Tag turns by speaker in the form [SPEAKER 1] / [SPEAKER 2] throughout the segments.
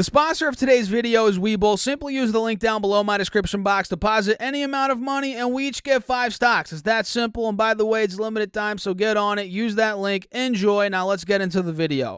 [SPEAKER 1] The sponsor of today's video is WeBull. Simply use the link down below my description box, deposit any amount of money, and we each get 5 stocks. It's that simple, and by the way, it's limited time, so get on it. Use that link. Enjoy. Now let's get into the video.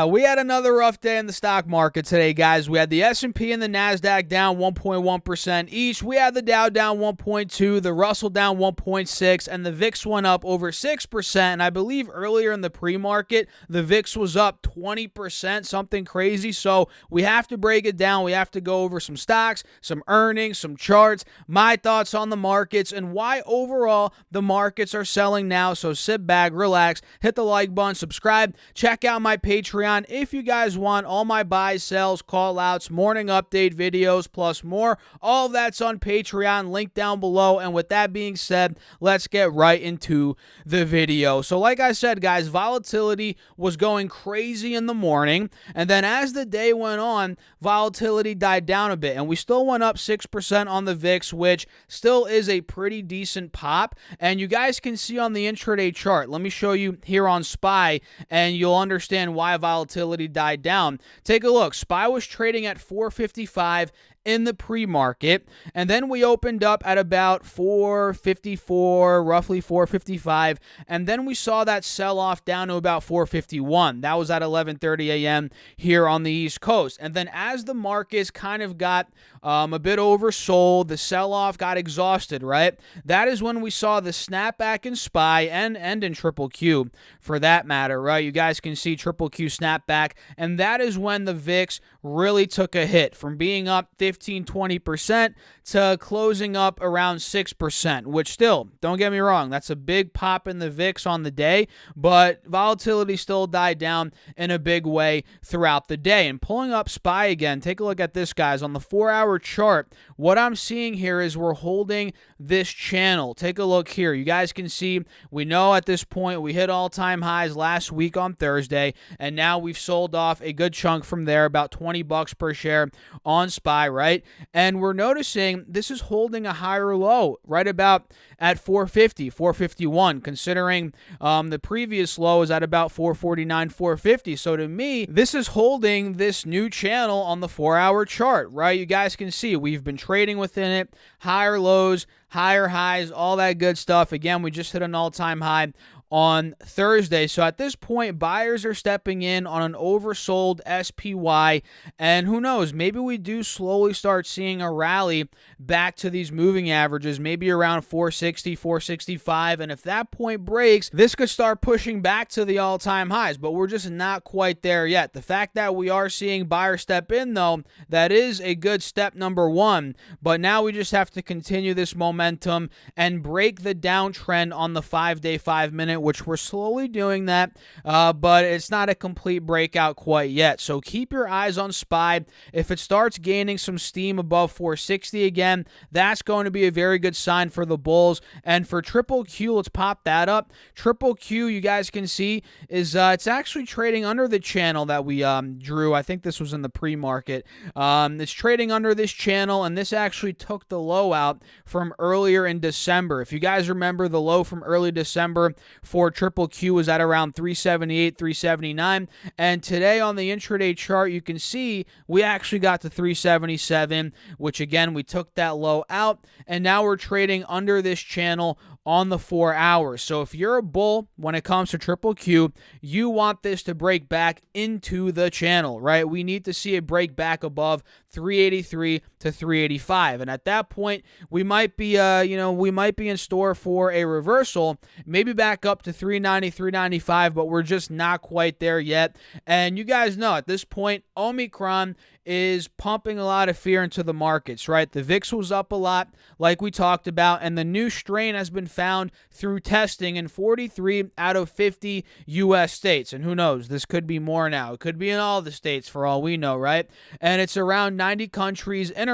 [SPEAKER 1] We had another rough day in the stock market today, guys. We had the S&P and the NASDAQ down 1.1% each. We had the Dow down 1.2%, the Russell down 1.6%, and the VIX went up over 6%. And I believe earlier in the pre-market, the VIX was up 20%, something crazy. So we have to break it down. We have to go over some stocks, some earnings, some charts, my thoughts on the markets, and why overall the markets are selling now. So sit back, relax, hit the like button, subscribe, check out my Patreon if you guys want all my buys, sells, call outs, morning update videos, plus more. All of that's on Patreon, link down below. And with that being said, let's get right into the video. So like I said, guys, volatility was going crazy in the morning, and then as the day went on, volatility died down a bit, and we still went up 6% on the VIX, which still is a pretty decent pop. And you guys can see on the intraday chart, let me show you here on SPY, and you'll understand why volatility died down. Take a look. SPY was trading at 455 in the pre-market, and then we opened up at about 454, roughly 455, and then we saw that sell-off down to about 451. That was at 11:30 a.m. here on the East Coast. And then as the markets kind of got a bit oversold, the sell-off got exhausted, right? That is when we saw the snapback in SPY and in Triple Q for that matter, right? You guys can see Triple Q snapback, and that is when the VIX really took a hit from being up 15-20% to closing up around 6%, which still, don't get me wrong, that's a big pop in the VIX on the day, but volatility still died down in a big way throughout the day. And pulling up SPY again, take a look at this, guys. On the 4-hour chart, what I'm seeing here is we're holding this channel. Take a look here. You guys can see, we know at this point we hit all-time highs last week on Thursday, and now we've sold off a good chunk from there, about $20 per share on SPY, right? And we're noticing this is holding a higher low right about at 450, 451, considering the previous low is at about 449, 450. So to me, this is holding this new channel on the 4-hour chart, right? You guys can see we've been trading within it, higher lows, higher highs, all that good stuff. Again, we just hit an all-time high on Thursday. So at this point, buyers are stepping in on an oversold SPY, and who knows, maybe we do slowly start seeing a rally back to these moving averages, maybe around 460, 465, and if that point breaks, this could start pushing back to the all-time highs, but we're just not quite there yet. The fact that we are seeing buyers step in, though, that is a good step number one, but now we just have to continue this momentum and break the downtrend on the 5-day, 5-minute, which we're slowly doing that, but it's not a complete breakout quite yet. So keep your eyes on SPY. If it starts gaining some steam above 460 again, that's going to be a very good sign for the bulls. And for Triple Q, let's pop that up. Triple Q, you guys can see, is it's actually trading under the channel that we drew. I think this was in the pre-market. It's trading under this channel, and this actually took the low out from earlier in December. If you guys remember, the low from early December for Triple Q was at around 378, 379, and today on the intraday chart, you can see we actually got to 377, which again, we took that low out, and now we're trading under this channel on the 4 hours. So if you're a bull when it comes to Triple Q, you want this to break back into the channel, right? We need to see it break back above 383 to 385, and at that point, we might be, we might be in store for a reversal, maybe back up to 390, 395, but we're just not quite there yet. And you guys know at this point, Omicron is pumping a lot of fear into the markets, right? The VIX was up a lot, like we talked about, and the new strain has been found through testing in 43 out of 50 U.S. states. And who knows, this could be more now. It could be in all the states for all we know, right? And it's around 90 countries, and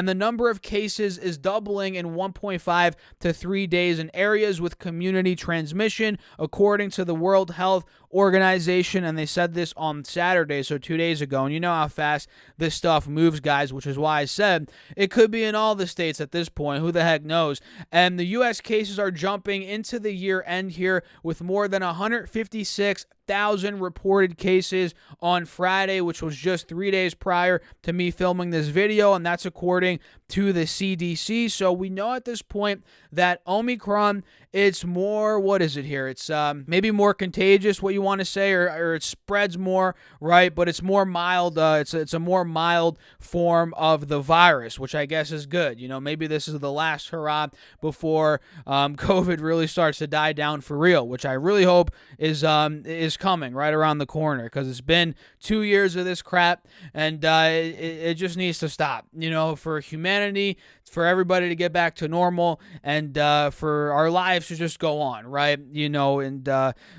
[SPEAKER 1] the number of cases is doubling in 1.5 to 3 days in areas with community transmission, according to the World Health Organization, and they said this on Saturday, so 2 days ago, and you know how fast this stuff moves, guys, which is why I said it could be in all the states at this point. Who the heck knows? And the U.S. cases are jumping into the year end here with more than 156 1,000 reported cases on Friday, which was just 3 days prior to me filming this video, and that's according to the CDC. So we know at this point that Omicron, it's more, what is it here? It's maybe more contagious, what you want to say, or it spreads more, right? But it's more mild. It's a more mild form of the virus, which I guess is good. Maybe this is the last hurrah before COVID really starts to die down for real, which I really hope is coming right around the corner, because it's been 2 years of this crap, and it just needs to stop, for humanity, for everybody to get back to normal, and for our lives to just go on, right? And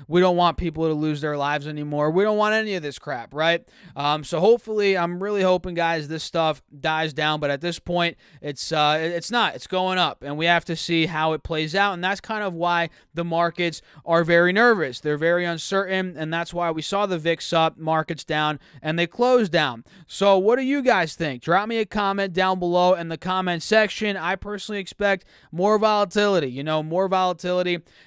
[SPEAKER 1] we don't want people to lose their lives anymore. We don't want any of this crap, right? So hopefully, I'm really hoping, guys, this stuff dies down, but at this point, it's not. It's going up, and we have to see how it plays out, and that's kind of why the markets are very nervous. They're very uncertain, and that's why we saw the VIX up, markets down, and they closed down. So what do you guys think? Drop me a comment down below in the comment section. I personally expect more volatility,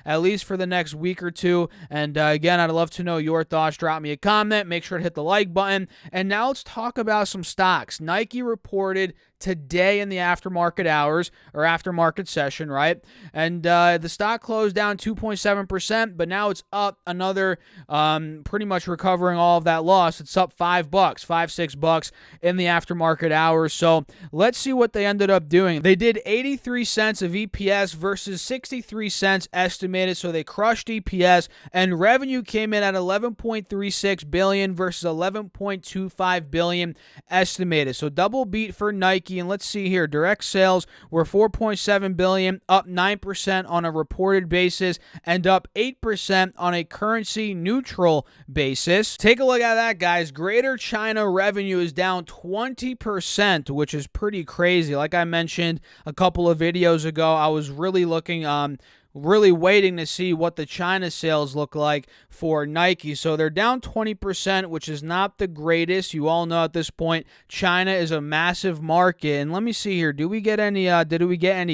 [SPEAKER 1] at least for the next week or two. And again, I'd love to know your thoughts. Drop me a comment. Make sure to hit the like button. And now let's talk about some stocks. Nike reported today in the aftermarket hours, or aftermarket session, right? And the stock closed down 2.7%, but now it's up another, pretty much recovering all of that loss. It's up $6 in the aftermarket hours. So let's see what they ended up doing. They did 83 cents of EPS versus 63 cents estimated, so they crushed EPS, and revenue came in at $11.36 billion versus $11.25 billion estimated. So double beat for Nike. And let's see here, direct sales were $4.7 billion, up 9% on a reported basis and up 8% on a currency neutral basis. Take a look at that, guys. Greater China revenue is down 20%, which is pretty crazy. Like I mentioned a couple of videos ago, I was really waiting to see what the China sales look like for Nike. So they're down 20%, which is not the greatest. You all know at this point, China is a massive market. And let me see here. Did we get any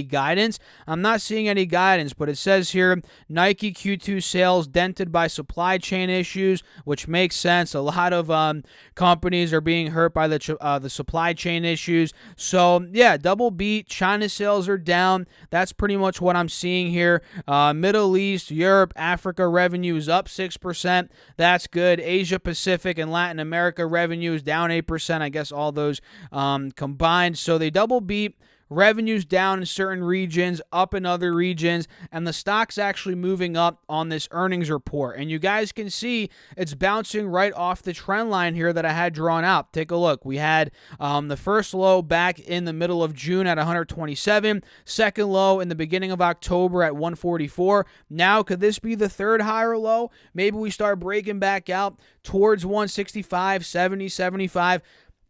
[SPEAKER 1] guidance? I'm not seeing any guidance, but it says here, Nike Q2 sales dented by supply chain issues, which makes sense. A lot of companies are being hurt by the supply chain issues. So yeah, double beat. China sales are down. That's pretty much what I'm seeing here. Middle East, Europe, Africa revenue is up 6%. That's good. Asia Pacific and Latin America revenue is down 8%. I guess all those combined. So they double beat. Revenues down in certain regions, up in other regions, and the stock's actually moving up on this earnings report. And you guys can see it's bouncing right off the trend line here that I had drawn out. Take a look. We had the first low back in the middle of June at 127, second low in the beginning of October at 144. Now, could this be the third higher low? Maybe we start breaking back out towards 165, 70, 75.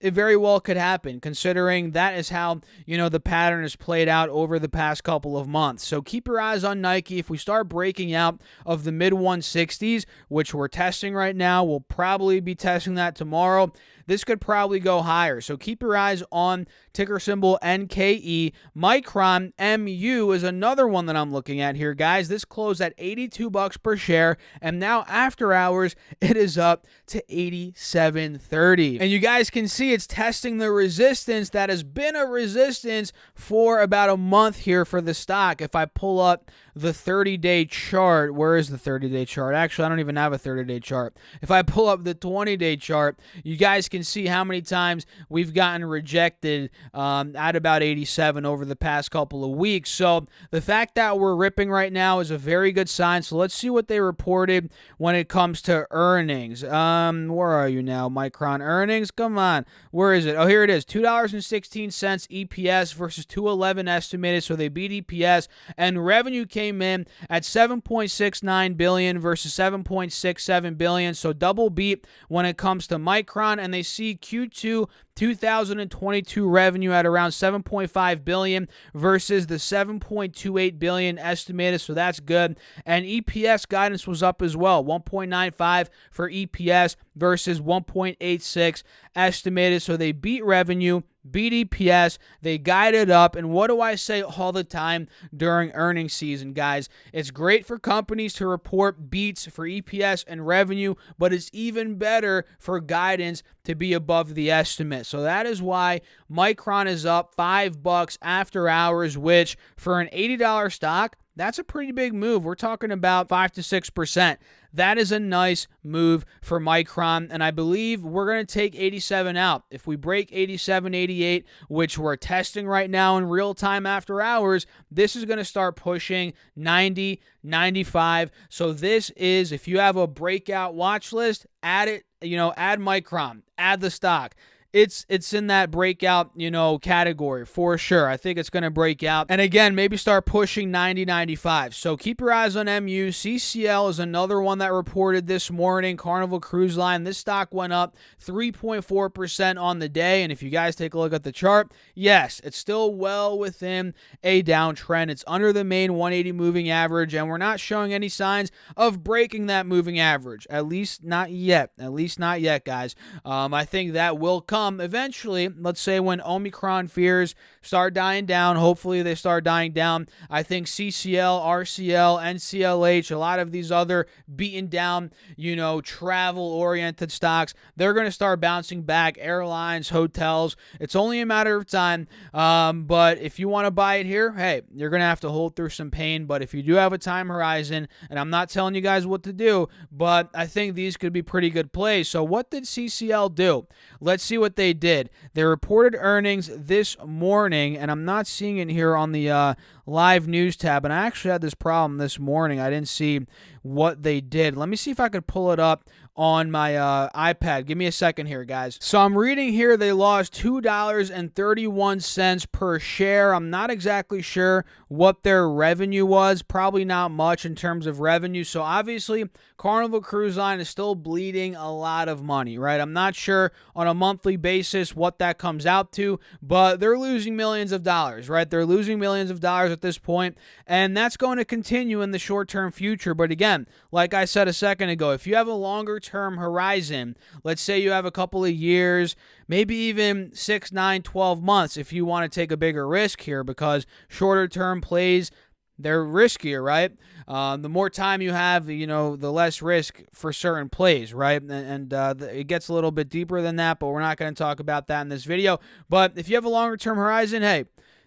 [SPEAKER 1] It very well could happen, considering that is how, the pattern has played out over the past couple of months. So keep your eyes on Nike. If we start breaking out of the mid-160s, which we're testing right now, we'll probably be testing that tomorrow. This could probably go higher. So keep your eyes on ticker symbol NKE. Micron MU is another one that I'm looking at here, guys. This closed at $82 per share, and now after hours, it is up to $87.30. And you guys can see it's testing the resistance that has been a resistance for about a month here for the stock. If I pull up the 30-day chart, where is the 30-day chart? Actually, I don't even have a 30-day chart. If I pull up the 20-day chart, you guys can see how many times we've gotten rejected at about 87 over the past couple of weeks. So the fact that we're ripping right now is a very good sign. So let's see what they reported when it comes to earnings. Where are you now, Micron earnings? Come on. Where is it? Oh, here it is. $2.16 EPS versus $2.11 estimated. So they beat EPS, and revenue came in at $7.69 billion versus $7.67 billion. So double beat when it comes to Micron, and they see Q2 2022 revenue at around $7.5 billion versus the $7.28 billion estimated, so that's good. And EPS guidance was up as well, 1.95 for EPS versus 1.86 estimated, so they beat revenue, beat EPS. They guided up. And what do I say all the time during earnings season, guys? It's great for companies to report beats for EPS and revenue, but it's even better for guidance to be above the estimate. So that is why Micron is up $5 after hours, which for an $80 stock, that's a pretty big move. We're talking about 5 to 6%. That is a nice move for Micron, and I believe we're going to take 87 out. If we break 87, 88, which we're testing right now in real time after hours, this is going to start pushing 90, 95. So this is, if you have a breakout watch list, add it, add Micron, add the stock. It's in that breakout, category for sure. I think it's going to break out. And again, maybe start pushing 90, 95. So keep your eyes on MU. CCL is another one that reported this morning. Carnival Cruise Line. This stock went up 3.4% on the day. And if you guys take a look at the chart, yes, it's still well within a downtrend. It's under the main 180 moving average, and we're not showing any signs of breaking that moving average. At least not yet. At least not yet, guys. I think that will come eventually. Let's say when Omicron fears start dying down, hopefully they start dying down. I think CCL, RCL, NCLH, a lot of these other beaten down, travel-oriented stocks, they're going to start bouncing back. Airlines, hotels, it's only a matter of time. But if you want to buy it here, hey, you're going to have to hold through some pain. But if you do have a time horizon, and I'm not telling you guys what to do, but I think these could be pretty good plays. So what did CCL do? Let's see what they did. They reported earnings this morning, and I'm not seeing it here on the live news tab, and I actually had this problem this morning. I didn't see what they did. Let me see if I could pull it up on my iPad. Give me a second here, guys. So I'm reading here they lost $2.31 per share. I'm not exactly sure what their revenue was. Probably not much in terms of revenue. So obviously, Carnival Cruise Line is still bleeding a lot of money, right? I'm not sure on a monthly basis what that comes out to, but they're losing millions of dollars, right? They're losing millions of dollars at this point, and that's going to continue in the short-term future. But again, like I said a second ago, if you have a longer-term horizon, let's say you have a couple of years, maybe even 6, 9, 12 months, if you want to take a bigger risk here, because shorter-term plays, they're riskier, right? The more time you have, the less risk for certain plays, right? And it gets a little bit deeper than that, but we're not going to talk about that in this video. But if you have a longer-term horizon, hey,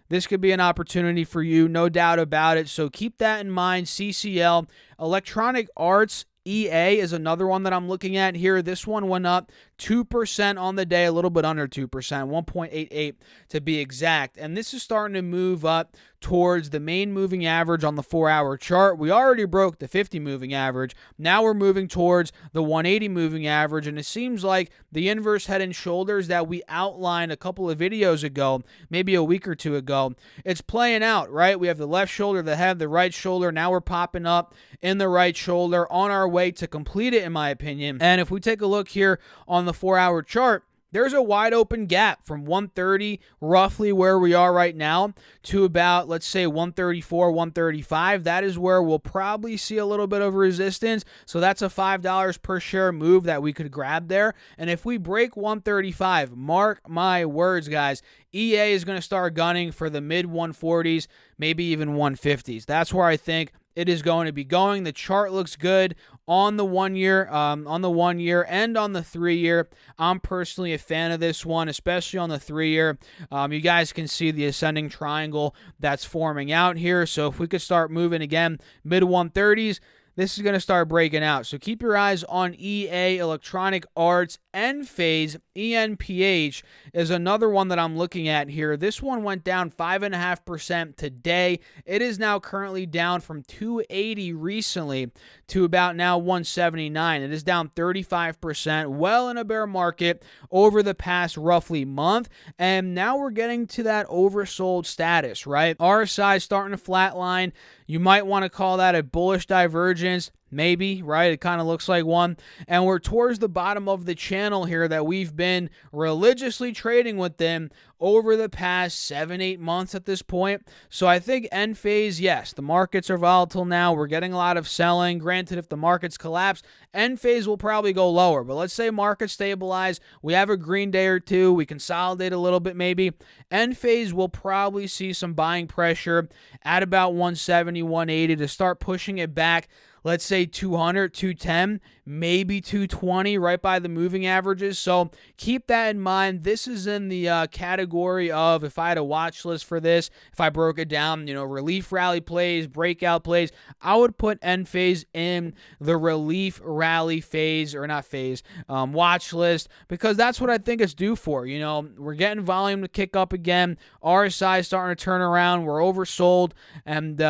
[SPEAKER 1] this could be an opportunity for you, no doubt about it. So keep that in mind. CCL, Electronic Arts, EA is another one that I'm looking at here. This one went up 2% on the day, a little bit under 2%, 1.88 to be exact. And this is starting to move up towards the main moving average on the 4-hour chart. We already broke the 50 moving average. Now we're moving towards the 180 moving average. And it seems like the inverse head and shoulders that we outlined a couple of videos ago, maybe a week or two ago, it's playing out, right? We have the left shoulder, the head, the right shoulder. Now we're popping up in the right shoulder on our way to complete it, in my opinion. And if we take a look here on the 4-hour chart, there's a wide open gap from 130, roughly where we are right now, to about, let's say, 134, 135. That is where we'll probably see a little bit of resistance. So that's a $5 per share move that we could grab there. And if we break 135, mark my words, guys, EA is going to start gunning for the mid 140s, maybe even 150s. That's where I think it is going to be going. The chart looks good on the 1 year, and on the 3 year. I'm personally a fan of this one, especially on the 3 year. You guys can see the ascending triangle that's forming out here. So if we could start moving again, mid 130s, this is going to start breaking out. So keep your eyes on EA, Electronic Arts. Enphase, ENPH, is another one that I'm looking at here. This one went down 5.5% today. It is now currently down from 280 recently to about now 179. It is down 35%, well in a bear market over the past roughly month. And now we're getting to that oversold status, right? RSI starting to flatline. You might want to call that a bullish divergence. Maybe, right? It kind of looks like one. And we're towards the bottom of the channel here that we've been religiously trading with them over the past 7-8 months at this point. So I think Enphase, yes, the markets are volatile now. We're getting a lot of selling. Granted, if the markets collapse, Enphase will probably go lower. But let's say markets stabilize. We have a green day or two. We consolidate a little bit maybe. Enphase will probably see some buying pressure at about 170, 180 to start pushing it back. Let's say 200, 210, maybe 220 right by the moving averages. So keep that in mind. This is in the category of, if I had a watch list for this, if I broke it down, relief rally plays, breakout plays, I would put Enphase in the relief rally phase, or not phase, watch list, because that's what I think it's due for. We're getting volume to kick up again. RSI is starting to turn around. We're oversold. And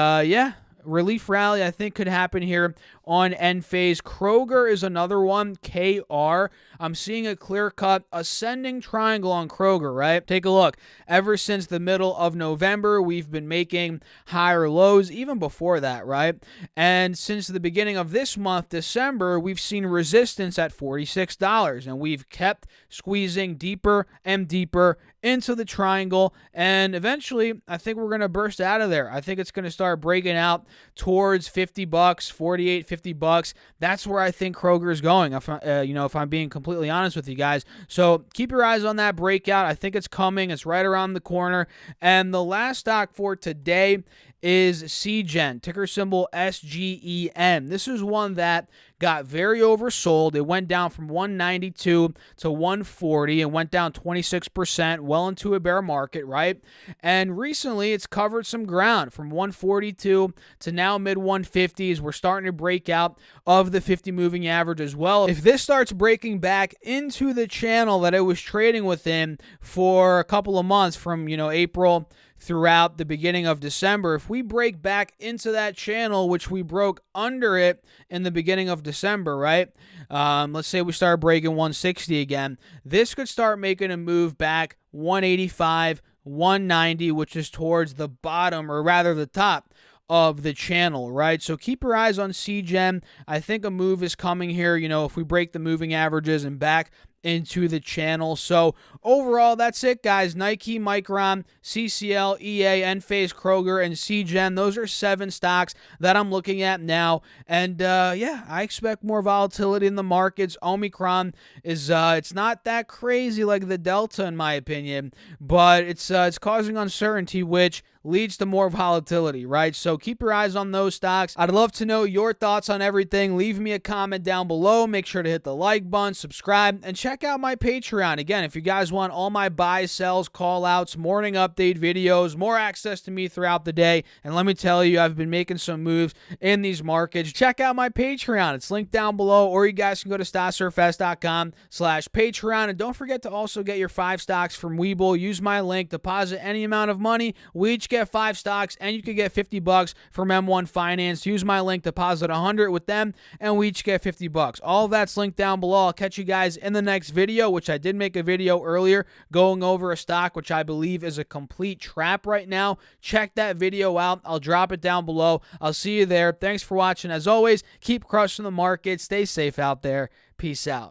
[SPEAKER 1] relief rally, I think, could happen here on Enphase. Kroger is another one, KR. I'm seeing a clear-cut ascending triangle on Kroger, right? Take a look. Ever since the middle of November, we've been making higher lows, even before that, right? And since the beginning of this month, December, we've seen resistance at $46, and we've kept squeezing deeper and deeper into the triangle, and eventually I think we're going to burst out of there. I think it's going to start breaking out towards $50, 48, $50. That's where I think Kroger is going, if I'm being completely honest with you guys. So keep your eyes on that breakout. I think it's coming. It's right around the corner. And the last stock for today is Cgen, ticker symbol SGEN. This is one that got very oversold. It went down from 192 to 140 and went down 26%, well into a bear market, right? And recently it's covered some ground from 142 to now mid 150s. We're starting to break out of the 50 moving average as well. If this starts breaking back into the channel that it was trading within for a couple of months from, April throughout the beginning of December, if we break back into that channel, which we broke under it in the beginning of December, right? Let's say we start breaking 160 again. This could start making a move back 185, 190, which is towards the bottom, or rather the top of the channel, right? So keep your eyes on Cgen. I think a move is coming here, if we break the moving averages and back into the channel. So overall, that's it, guys. Nike, Micron, CCL, EA, Enphase, Kroger, and Cgen. Those are 7 stocks that I'm looking at now. And I expect more volatility in the markets. Omicron is it's not that crazy like the Delta, in my opinion, but it's causing uncertainty, which leads to more volatility, right? So keep your eyes on those stocks. I'd love to know your thoughts on everything. Leave me a comment down below. Make sure to hit the like button, subscribe, and check out my Patreon. Again, if you guys want all my buys, sells, call outs, morning update videos, more access to me throughout the day, and let me tell you, I've been making some moves in these markets. Check out my Patreon. It's linked down below, or you guys can go to StockSurfS.com/Patreon. And don't forget to also get your 5 stocks from WeBull. Use my link, deposit any amount of money. We each get 5 stocks, and you can get $50 from M1 Finance. Use my link, deposit 100 with them, and we each get $50. All of that's linked down below. I'll catch you guys in the next video, which I did make a video earlier going over a stock which I believe is a complete trap right now. Check that video out. I'll drop it down below. I'll see you there. Thanks for watching. As always, keep crushing the market. Stay safe out there. Peace out.